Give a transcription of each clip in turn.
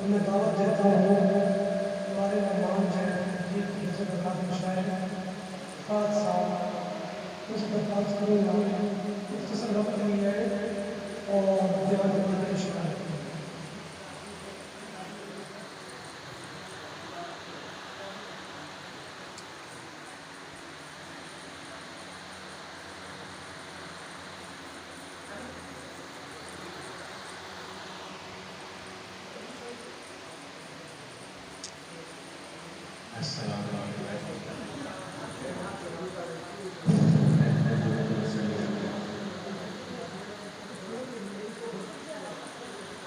میں دعوت دیتا ہوں ہمارے مہمان جو ہیں جن کی عزت خاطر شاعر فات صاحب اس درخواست کروں گا مختصر وقت نہیں ہے اور دیوان کی شکایت السلام علیکم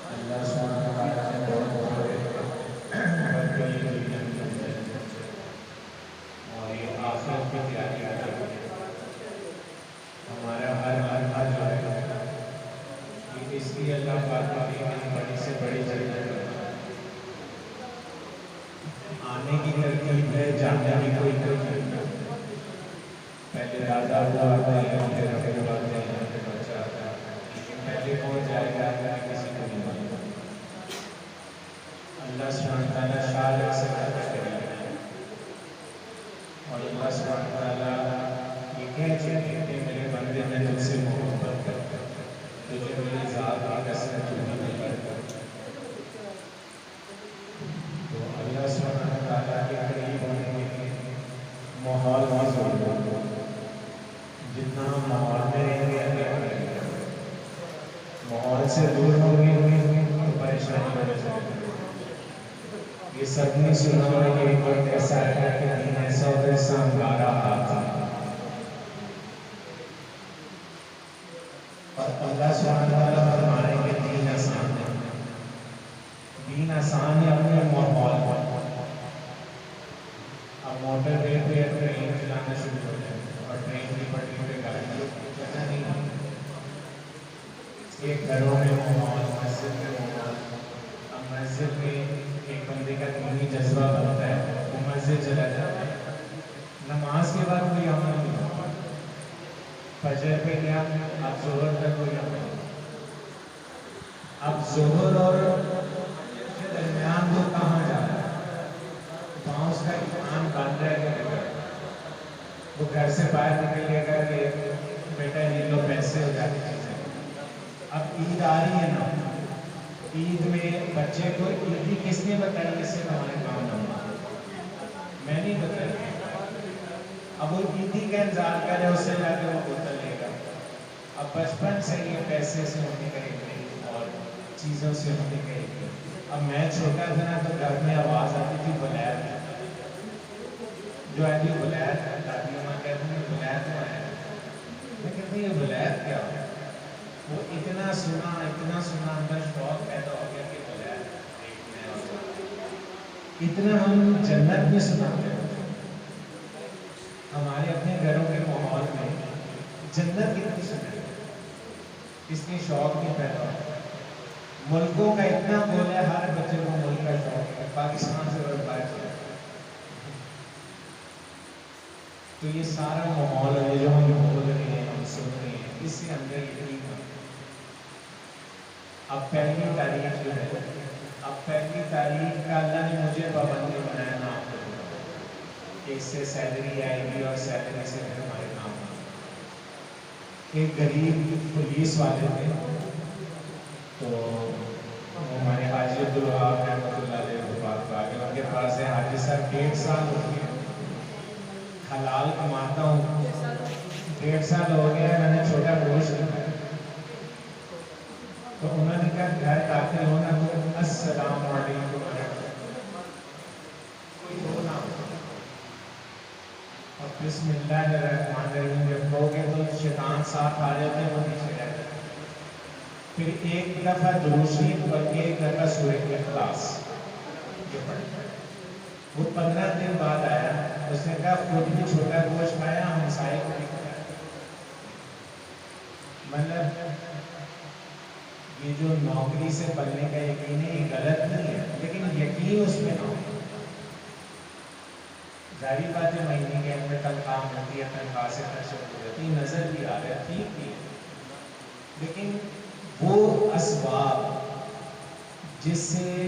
اللہ سبحانہ وتعالیٰ نے اور یہ آخرت کی تیاری ہمارا ہر جو ہے یہ اس لیے اللہ پاک کی بڑی سے بڑی جنت آنے کی ترتیب ہے جانے کی کوئی ترتیب نہیں پہلے دادا ہوا آتا ہے پھر پھر آتے ہیں پھر بچہ آتا ہے لیکن پہلے کون جائے گا کسی کو نہیں معلوم اللہ سبحانہ تعالیٰ شاعر سے بات کرے اور اللہ سبحانہ تعالیٰ یہ کہہ چکے کہ میرے بندے میں تم سے محبت کرتا تجھے میری ذات کی کثرت نہیں کرتا تو اللہ سبحانہ تعالیٰ کے قریب ہونے کے لیے ماحول بہت ضروری ہے جتنا ہم ماحول میں رہیں گے اللہ ماحول سے دور ہوں گے تو پریشانی بڑھ جائے گی یہ سب نے سنا ہوا کہ ایک وقت ایسا ہے کہ دین ایسا ہوتا ہے سنگارا آتا اور اللہ سبحانہ تعالیٰ فرمانے کے دین آسان ہے دین آسان ہے اپنے ماحول پر اب موٹر وے پہ ٹرین چلانا شروع ہو جائے اور ٹرین کی پٹری پہ گاڑی چلنا نہیں ایک گھروں میں ماحول مسجد میں ماحول اب مسجد میں ایک بندے کا دینی جذبہ بنتا ہے وہ مسجد چلا جاتا ہے نماز کے بعد کوئی عمل نہیں ہوتا فجر پہ گیا اب ظہر تک کوئی عمل نہیں اب ظہر اور کے درمیان وہ کہاں جا رہا ہے وہاں اس کا ایمان بن رہے گا وہ گھر سے باہر نکلے گا کہ بیٹا یہ لو پیسے ہو جاتے چیزیں اب عید آ رہی ہے نا عید میں بچے کو عیدی کس نے بتائی اس سے ہمارے کام نہ ہوا میں نہیں بتائی اب وہ عیدی کا انتظار کرے اس سے جا کے وہ بوتل لے گا اب بچپن سے یہ پیسے سے ہونے کا ایک اور چیزوں سے ہونے کا ایک اب میں چھوٹا تھا نا تو گھر میں آواز آتی تھی بلیر جو آتی بلیر دادی ماں کہتے ہیں بلیر تو آیا میں کہتی یہ بلیر کیا ہو وہ اتنا سنا اندر شوق پیدا ہو گیا کہ بلیر اتنا ہم جنت میں سناتے ہوتے ہمارے اپنے گھروں کے ماحول میں جنت کتنی سنائی اس لیے شوق نہیں پیدا ہوتا ملکوں کا اتنا بول ہے ہر بچے کو ملک کا شوق ہے پاکستان سے بڑھ باہر چلا تو یہ سارا ماحول ہے جو ہم بول رہے ہیں ہم سن رہے ہیں اس سے اندر یہی اب پہلی تاریخ جو ہے اب پہلی تاریخ کا اللہ نے مجھے پابندی بنایا نا آپ کو اس سے سیلری آئے گی اور سیلری سے ہمارے کام ایک غریب پولیس والے تھے تو ہمارے حاجی عبدالوہاب رحمۃ اللہ علیہ بات آ گئے ان کے پاس ہے حاجی صاحب 1.5 سال ہو گئے حلال کماتا ہوں 1.5 سال ہو گیا میں نے چھوٹا گوشت کھایا تو انہوں نے کہا گھر داخل ہونا تو السلام علیکم کوئی ہونا اور بسم اللہ الرحمن الرحیم جب کہو گے تو شیطان ساتھ آ جاتے ہیں وہ نیچے رہ جاتے پھر ایک دفعہ دوسری بلکہ ایک دفعہ سورۃ اخلاص یہ پڑھا وہ 15 دن بعد آیا اس نے کہا خود بھی چھوٹا گوشت کھایا ہمسائے کو نہیں کھایا مطلب یہ جو نوکری سے بننے کا یقین ہے یہ غلط نہیں ہے لیکن یقین اس میں نہ ہو ظاہری بات ہے مہینے کے اندر تنخواہ ملتی ہے تنخواہ سے خرچ ہو جاتی ہے نظر بھی آ رہا ہے ٹھیک بھی ہے لیکن وہ اسباب جس سے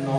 9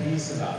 20,000,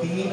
3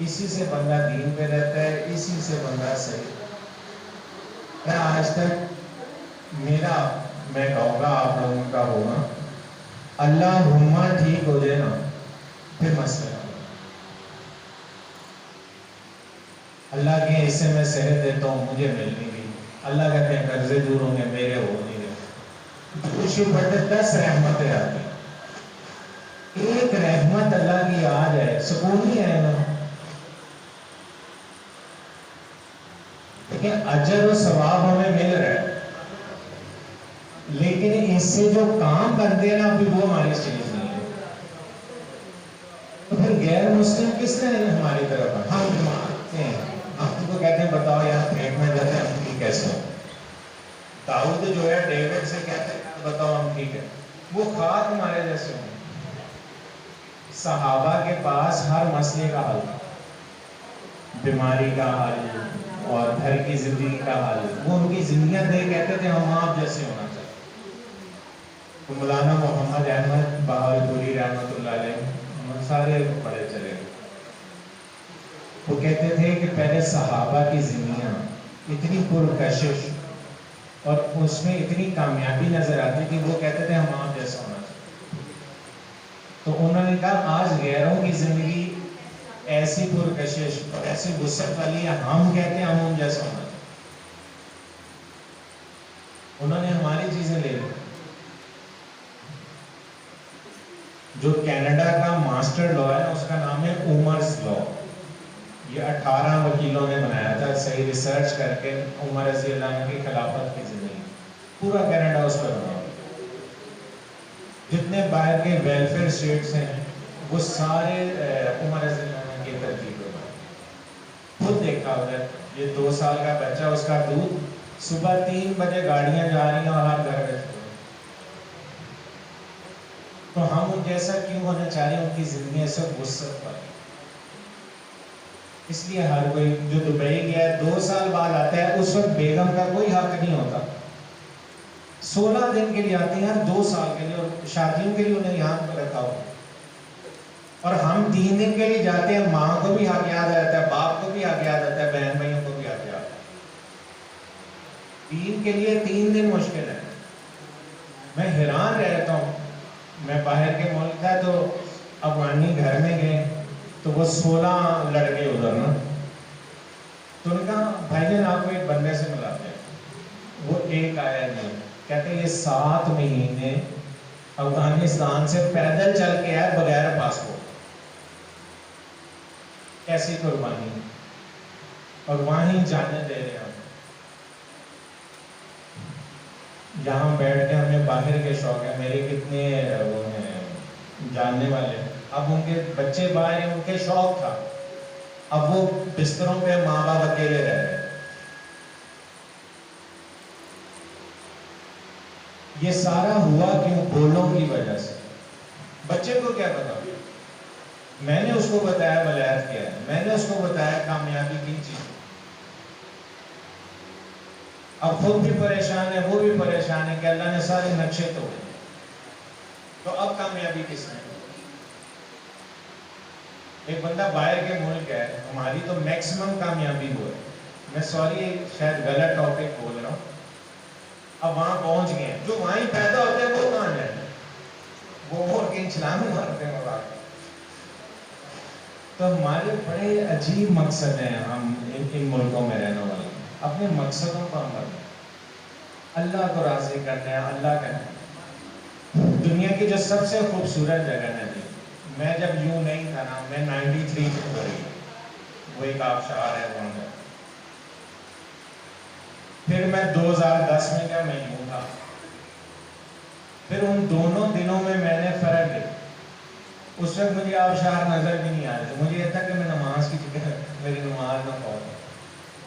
اسی سے بندہ دین پہ رہتا ہے، اسی سے بندہ صحیح۔ میں آج تک میں کہوں گا آپ لوگوں کا ہوگا، اللہ ہما ٹھیک ہو جائے نا پھر مسئلہ، اللہ کے حصے میں صحت دیتا ہوں مجھے مل نہیں گئی، اللہ کہتے ہیں قرضے دور ہوں گے میرے ہو نہیں گئے، خوشی پڑھتے 10 رحمتیں آتی، ایک رحمت اللہ کی آ جائے سکون ہی آئے نا۔ لیکن اجر و ثواب ہمیں مل رہا ہے، لیکن اس سے جو کام کرتے ہیں نا پھر وہ ہماری چیز نہیں ہے۔ تو پھر غیر مسلم کس نے ہماری طرف ہم مانتے ہیں، ہم کو کہتے ہیں بتاؤ یار پیٹ میں جاتے ہیں ہم ٹھیک کیسے ہو؟ داؤد جو ہے ڈیوڈ سے کہتے ہیں بتاؤ ہم ٹھیک ہے، وہ خاک ہمارے جیسے ہوں۔ صحابہ کے پاس ہر مسئلے کا حل، بیماری کا حل اور گھر کی زندگی کا حل، وہ ان کی زندگیاں دے کہتے تھے ہم آپ جیسے ہونا چاہتے۔ تو مولانا محمد احمد بہاولپوری رحمۃ اللہ علیہ سارے پڑھے چلے گئے، وہ کہتے تھے کہ پہلے صحابہ کی زندگیاں اتنی پرکشش اور اس میں اتنی کامیابی نظر آتی کہ وہ کہتے تھے ہم آپ جیسا ہونا چاہتے۔ تو انہوں نے کہا آج غیروں کی زندگی ایسی پرکشش اور ایسی وسعت والی ہے، ہم کہتے ہیں ہم ان جیسا ہونا چاہتے۔ انہوں نے ہماری چیزیں لے لی۔ جو کینیڈا کا ماسٹر لا ہے اس کا نام ہے عمر's لا، یہ 18 وکیلوں نے بنایا تھا صحیح ریسرچ کر کے، عمر رضی اللہ عنہ کی خلافت کی زندگی، پورا کینیڈا اس پر بنا۔ جتنے باہر کے ویلفیئر اسٹیٹس ہیں وہ سارے عمر رضی اللہ عنہ کی ترتیب پر بنا۔ خود دیکھا ادھر یہ 2 سال کا بچہ، اس کا دودھ صبح 3 بجے گاڑیاں جا رہی ہیں اور ہر گھر میں۔ تو ہم ان جیسا کیوں ہونا چاہ رہے ہیں؟ ان کی زندگی سے وسعت پر، اس لیے ہر کوئی جو دبئی گیا ہے 2 سال بعد آتا ہے، اس وقت بیگم کا کوئی حق نہیں ہوتا، 16 دن کے لیے آتے ہیں 2 سال کے لیے، اور شادیوں کے لیے انہیں یہاں پر رکھا ہو، اور ہم 3 دن کے لیے جاتے ہیں، ماں کو بھی حق یاد آتا ہے، باپ کو بھی حق یاد آتا ہے، بہن بھائیوں کو بھی حق یاد آتا ہے۔ 3 کے لیے 3 دن مشکل ہے۔ میں حیران رہتا ہوں، میں باہر کے ملک تھا تو افغانی گھر میں گئے تو وہ 16 لڑکے ادھر نا، تو انہوں نے کہا بھائی جان آپ کو ایک بندے سے ملاتے ہیں، وہ ایک آیا نہیں، کہتے ہیں یہ 7 مہینے افغانستان سے پیدل چل کے آئے بغیر پاسپورٹ، ایسی قربانی، اور وہیں جانے دے رہے ہیں۔ یہاں بیٹھ کے ہمیں باہر کے شوق ہے، میرے کتنے وہ ہیں جاننے والے، اب ان کے بچے باہر ہیں، ان کے شوق تھا، اب وہ بستروں پہ ماں باپ اکیلے رہ رہے ہیں۔ یہ سارا ہوا کیوں؟ بولوں کی وجہ سے۔ بچے کو کیا پتا؟ میں نے اس کو بتایا ولایت کیا ہے، میں نے اس کو بتایا کامیابی کی چیز، اب خود بھی پریشان ہے، وہ بھی پریشان ہے کہ اللہ نے سارے نقشے توڑے، تو اب کامیابی کس نے؟ ایک بندہ باہر کے ملک ہے، ہماری تو میکسیمم کامیابی ہو ہے، میں سوری شاید غلط ٹاپک بول رہا ہوں، اب وہاں پہنچ گئے ہیں، جو وہیں پیدا ہوتے ہیں وہ کہاں جائیں، وہ اور کہیں چھلانگ مارتے ہیں وہاں۔ تو ہمارے بڑے عجیب مقصد ہیں، ہم ان ملکوں میں رہنے والے اپنے مقصدوں کو ہم اللہ کو راضی کرنا ہے، اللہ کرنا ہے۔ دنیا کی جو سب سے خوبصورت جگہ ہے، میں جب یوں نہیں تھا نا، میں 93 میں پڑھی، وہ ایک آبشار ہے وہاں پر، پھر میں 2010 میں کیا میں یوں تھا، پھر ان دونوں دنوں میں میں نے فرق دیکھا۔ اس وقت مجھے آبشار نظر بھی نہیں آ رہے تھے، مجھے یہ تھا کہ میں نماز کی جگہ میری نماز نہ پڑھوں۔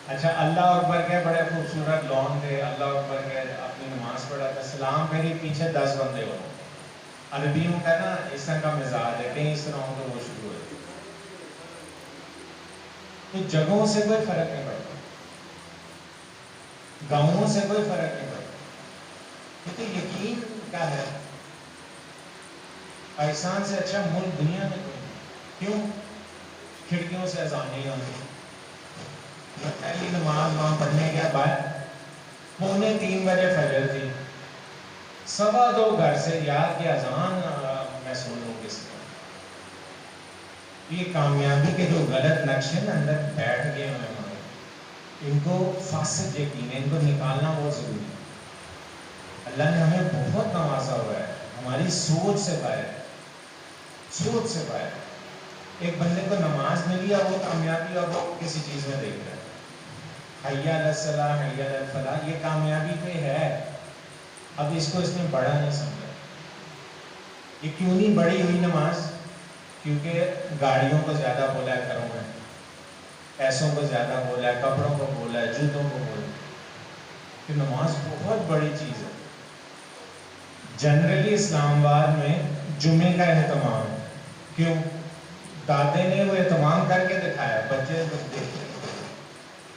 اچھا اللہ اکبر کے بڑے خوبصورت لون تھے، اللہ اکبر کے اپنی نماز پڑھا تھا، سلام پھری پیچھے 10 بندے ہو، عربیوں کا نا اس طرح کا مزاج ہے، کہیں اس طرح ہو تو وہ شروع ہوئے، تو جگہوں سے کوئی فرق نہیں پڑتا، گاؤں سے کوئی فرق نہیں پڑتا، کیونکہ یقین کیا ہے، پاکستان سے اچھا ملک دنیا میں کوئی نہیں۔ کیوں؟ کھڑکیوں سے اذانیں ہوتی. میں پہلی نماز وہاں پڑھنے گیا باہر، 2:45 بجے فجر تھی. 2:15 گھر سے یاد کہ اذان میں سن لوں کس طرح. یہ کامیابی کے جو غلط نقشے نا اندر بیٹھ گئے ہیں ہمارے، ان کو فاسد یقین ہے، ان کو نکالنا بہت ضروری ہے. اللہ نے ہمیں بہت نوازا ہوا ہے، ہماری سوچ سے باہر، سوچ سے باہر. ایک بندے کو نماز ملی اور وہ کامیابی اور وہ کسی چیز میں دیکھ رہا ہے. حی علی الصلاح، حی علی الفلاح، یہ کامیابی پہ ہے. اب اس کو اس نے بڑا نہیں سمجھا. یہ کیوں نہیں بڑی ہوئی نماز؟ کیونکہ گاڑیوں کو زیادہ بولا ہے گھروں میں، پیسوں کو زیادہ بولا ہے، کپڑوں کو بولا ہے، جوتوں کو بولا ہے. کہ نماز بہت بڑی چیز ہے. جنرلی اسلام آباد میں جمعے کا اہتمام ہے. کیوں؟ دادے نے وہ اہتمام کر کے دکھایا، بچے دیکھتے.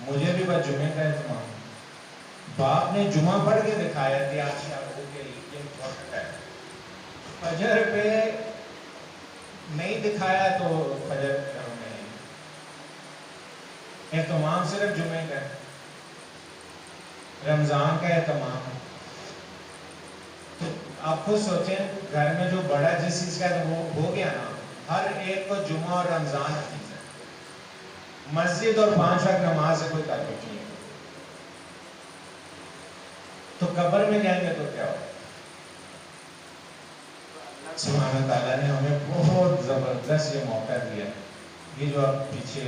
مجھے بھی بس جمعے کا اہتمام. باپ نے جمعہ پڑھ کے دکھایا کہ آپ شادی کے لیے امپورٹنٹ ہے. فجر پہ نہیں دکھایا تو فجر میں اہتمام صرف جمعے کا ہے. رمضان کا اہتمام ہے. تو آپ خود سوچیں، گھر میں جو بڑا جس چیز کا ہے وہ ہو گیا نا، ہر ایک کو جمعہ اور رمضان حفیظ ہے. مسجد اور 5 وقت نماز سے کوئی تعلق نہیں ہے. تو قبر میں جائیں گے تو کیا ہوگا؟ سبحانہ تعالیٰ نے ہمیں بہت زبردست یہ موقع دیا. یہ جو آپ پیچھے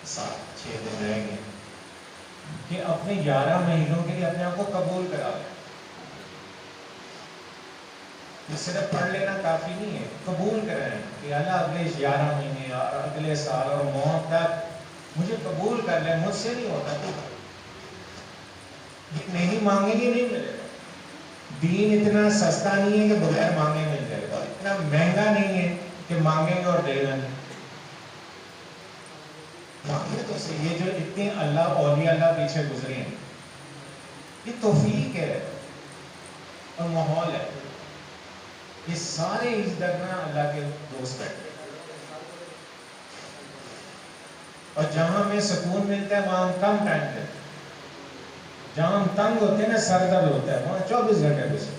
7-6 دن رہیں گے کہ اپنے 11 مہینوں کے لیے اپنے آپ کو قبول کرا لیں. یہ صرف پڑھ لینا کافی نہیں ہے، قبول کریں کہ اللہ اگلے 11 مہینے اور اگلے سال اور موت تک مجھے قبول کر لیں. مجھ سے نہیں ہوتا تو یہ نہیں مانگیں گے نہیں ملے گا. دین اتنا سستا نہیں ہے کہ بغیر مانگے مل جائے گا، اتنا مہنگا نہیں ہے کہ مانگیں گے اور دے گا نہیں. مانگے تو صحیح. یہ جو اتنے اللہ اولیاء اللہ پیچھے گزرے ہیں، یہ توفیق ہے اور ماحول ہے. یہ سارے اس درمیان اللہ کے دوست بیٹھے. اور جہاں ہمیں سکون ملتا ہے وہاں ہم کم ٹائم دیتے ہیں. جہاں ہم تنگ ہوتے ہیں نا، سر درد ہوتا ہے، وہاں 24 گھنٹے گزرے.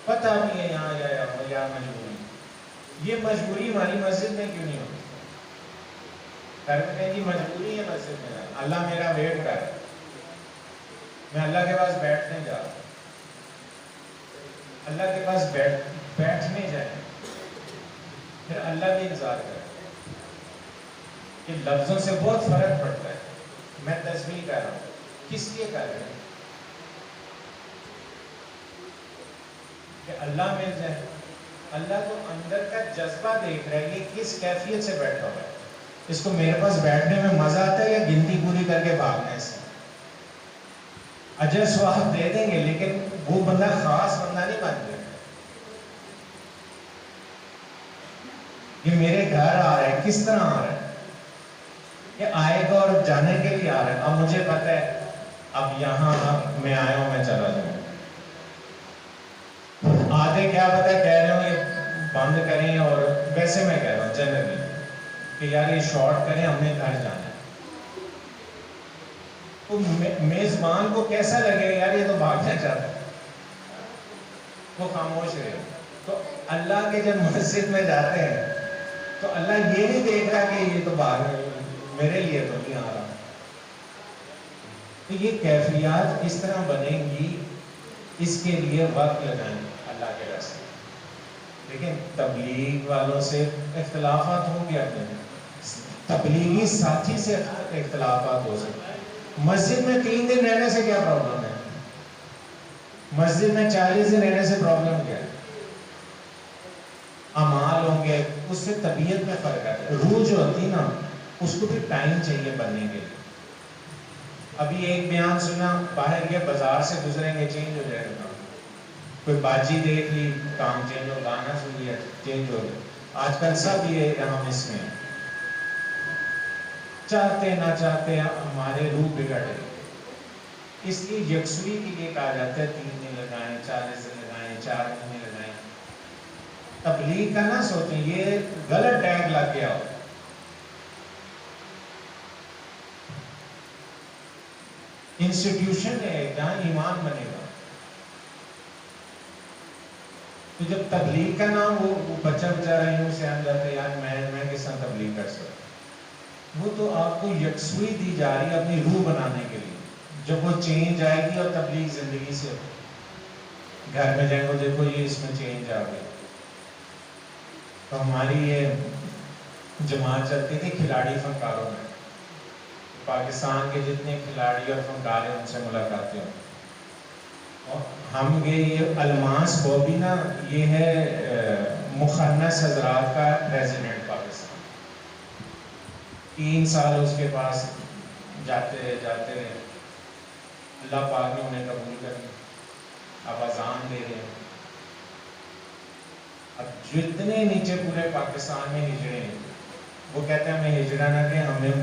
پتہ نہیں ہے یہاں یا مجبوری. یہ مجبوری ہماری مسجد میں کیوں نہیں ہوتی؟ کرنے کی مجبوری ہے مسجد میں. اللہ میرا ویٹ کر رہا ہے، میں اللہ کے پاس بیٹھنے جا رہا ہوں. اللہ کے پاس بیٹھنے جائیں، پھر اللہ بھی انتظار کرے. یہ لفظوں سے بہت فرق پڑتا ہے. میں تسبیح کر رہا ہوں، کس لیے کر رہے ہیں؟ کہ اللہ مل جائے. اللہ تو اندر کا جذبہ دیکھ رہا ہے، یہ کس کیفیت سے بیٹھا ہوا ہے. اس کو میرے پاس بیٹھنے میں مزہ آتا ہے یا گنتی پوری کر کے بھاگنے سے؟ اجر ثواب دے دیں گے لیکن وہ بندہ خاص بندہ نہیں بن گیا. یہ میرے گھر آ رہا ہے، کس طرح آ رہا ہے؟ یہ آئے گا اور جانے کے لیے آ رہا ہے. اب مجھے پتہ ہے اب یہاں میں آیا ہوں، میں چلا جاؤں. آدھے کیا پتہ ہے کہہ رہے ہوں یہ بند کریں، اور ویسے میں کہہ رہا ہوں جنرلی کہ یار یہ شارٹ کریں، ہم نے گھر جانا ہے. تو میزبان کو کیسا لگے یار یہ تو بھاگنا چاہتا ہے، وہ خاموش رہے. تو اللہ کے جب مسجد میں جاتے ہیں تو اللہ یہ نہیں دیکھ رہا کہ یہ تو بھاگ میرے لیے تو نہیں آ رہا. تو یہ کیفیات کس طرح بنیں گی، اس کے لیے وقت لگائیں اللہ کے راستے. لیکن تبلیغ والوں سے اختلافات ہوں گے، اپنے تبلیغی ساتھی سے اختلافات ہو سکتے ہیں. مسجد میں 3 دن رہنے سے کیا پرابلم ہے؟ مسجد میں 40 دن رہنے سے پرابلم کیا ہے؟ اعمال ہوں گے، اس سے طبیعت میں فرق آتا ہے. روح جو ہوتی نا اس کو بھی ٹائم چاہیے بننے کے لیے. ابھی ایک بیان سنا، باہر گیا بازار سے گزریں گے چینج ہو جائے گا. کوئی باجی دیکھ لی کام چینج ہو، گانا سن لیا چینج ہو گیا. آج کل سب یہ ہم اس میں چاہتے نہ چاہتے ہمارے روح بگڑ رہے. اس لیے یکسوئی کے لیے کہا جاتا ہے 3 دن لگائیں، 40 دن لگائیں، 4 مہینے لگائیں. تبلیغ کا نہ سوچیں یہ غلط ٹیگ لگ گیا ہو. انسٹیٹیوشن ہے جہاں ایمان بنے گا. تو جب تبلیغ کا نام وہ بچہ بیچارہ یوں سے آ جاتا ہے یار میں کس طرح تبلیغ کر سکتا. وہ تو آپ کو یکسوئی دی جا رہی ہے اپنی روح بنانے کے لیے. جب وہ چینج آئے گی اور تبلیغ زندگی سے گھر میں جائیں گے دیکھو یہ اس میں چینج آ گئی. تو ہماری یہ جماعت چلتی تھی کھلاڑی فنکاروں میں. پاکستان کے جتنے کھلاڑی اور فنکار ہیں ان سے ملاقاتیں ہوں. ہم گئے یہ الماس بوبی نا یہ ہے مخنث حضرات کا پریزیڈنٹ پاکستان. 3 سال اس کے پاس جاتے رہے. اللہ پاک نے انہیں قبول کر لیا. اب اذان دے رہے ہیں. اب جتنے نیچے پورے پاکستان میں ہجڑے ہیں وہ کہتے ہیں ہمیں ہجڑا نہ کہ ہمیں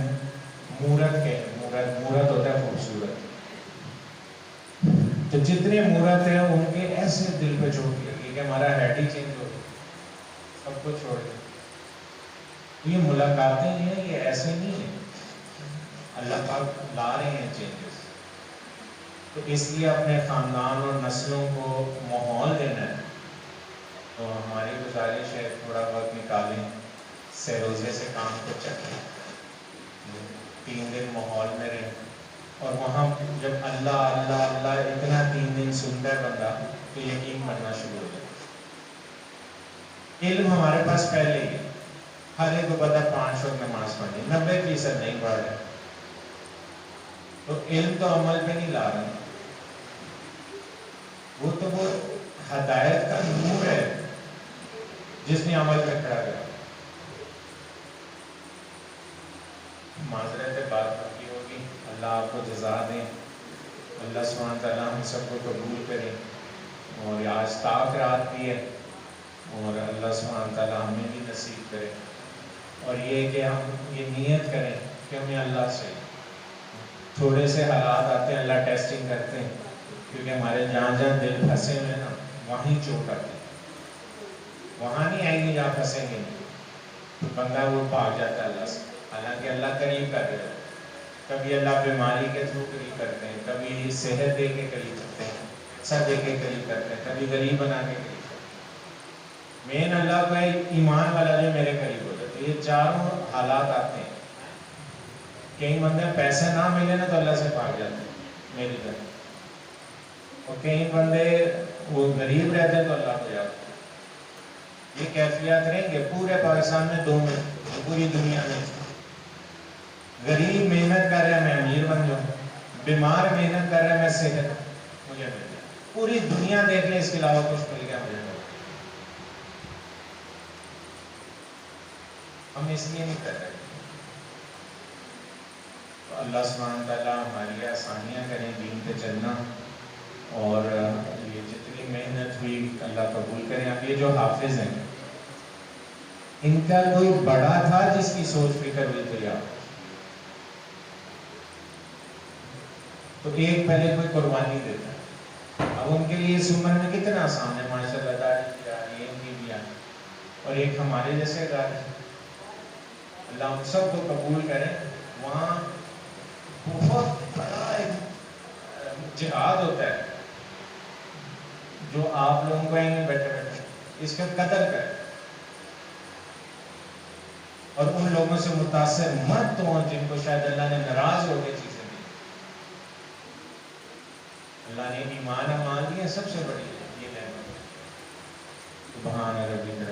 مورت کہیں. مورت ہوتا ہے خوبصورت. تو جتنے مورت ہیں ان کے ایسے دل پہ چوٹ لگی کہ ہمارا ہیڈ ہی چینج ہو گیا, سب کچھ چھوڑ دیا. یہ ملاقاتیں ہیں یہ ایسے نہیں ہیں, اللہ پاک لا رہے ہیں چینجز. تو اس لیے اپنے خاندان اور نسلوں کو ماحول دینا ہے. تو ہماری گزارش ہے تھوڑا وقت نکالیں, سیروزے سے کام کو چکیں, 3 دن ماحول میں رہیں. اور وہاں جب اللہ اللہ اللہ اتنا 3 دن سنتا ہے بندہ تو یقین بننا شروع ہو جائے. علم ہمارے پاس پہلے ہی ہے, ہر ایک کو پتہ 5 وقت نماز پڑھنی, 90% نہیں پڑھ رہے. تو علم تو عمل پہ نہیں لا رہے. وہ ہدایت کا نور ہے جس نے عمل پہ کھڑا کیا. معذرت ہے بات پکی ہوگی. اللہ آپ کو جزا دیں. اللہ سبحانہ تعالیٰ ہم سب کو قبول کریں. اور آج طاق رات بھی ہے اور اللہ سبحانہ تعالیٰ ہمیں بھی نصیب کرے. اور یہ کہ ہم یہ نیت کریں کہ ہمیں اللہ سے تھوڑے سے حالات آتے ہیں اللہ ٹیسٹنگ کرتے ہیں, کیونکہ ہمارے جہاں دل پھنسے ہوئے نا وہیں چوٹ آتی ہے. وہاں نہیں آئیں گے جہاں پھنسیں گے تو بندہ وہ بھاگ جاتا ہے اللہ سے. حالانکہ اللہ قریب کر رہے ہیں. کبھی اللہ بیماری کے تھرو قریب کرتے ہیں, کبھی صحت دے کے قریب کرتے ہیں, اچھا دے کے قریب کرتے ہیں, کبھی غریب بنا کے قریب کرتے ہیں. مین اللہ کا ایمان والا جو میرے قریب ہو جاتا ہے. یہ چاروں حالات آتے ہیں. کئی بندے پیسے نہ ملے نا تو اللہ سے بھاگ جاتے ہیں میری طرح, اور کئی بندے وہ غریب رہتے ہیں تو اللہ کو یاد کرتے ہیں. یہ کیفیات رہیں گے پورے پاکستان میں 2 میں, پوری دنیا میں. غریب محنت کر رہا ہے میں امیر بن جاؤں, بیمار محنت کر رہا ہے میں صحت مجھے مل جائے. پوری دنیا دیکھ لیں اس کے علاوہ کچھ مل گیا مجھے. ہم اس لیے نہیں کر رہے. تو اللہ سبحانہ تعالیٰ ہماری آسانیاں کریں دین پہ چلنا, اور یہ جتنی محنت ہوئی اللہ قبول کریں. اب یہ جو حافظ ہیں ان کا کوئی بڑا تھا جس کی سوچ فکر ہوئی تو یاد, تو ایک پہلے کوئی قربانی دیتا ہے. اب ان کے لیے اس عمر میں کتنا آسان ہے ماشاء اللہ, داڑھی بھی آ رہی ہے, ان کی بھی آ رہی ہے, اور ایک ہمارے جیسے گھر. اللہ ہم سب کو قبول کریں. وہاں بہت بڑا ایک جہاد ہوتا ہے جو آپ لوگوں کو آئیں گے بیٹھے بیٹھے اس کا قدر کریں, اور ان لوگوں سے متاثر مت ہوں جن کو شاید اللہ نے ناراض ہو کے چیزیں دی. اللہ نے ایمان امان دی ہے سب سے بڑی یہ نعمت. سبحان ربک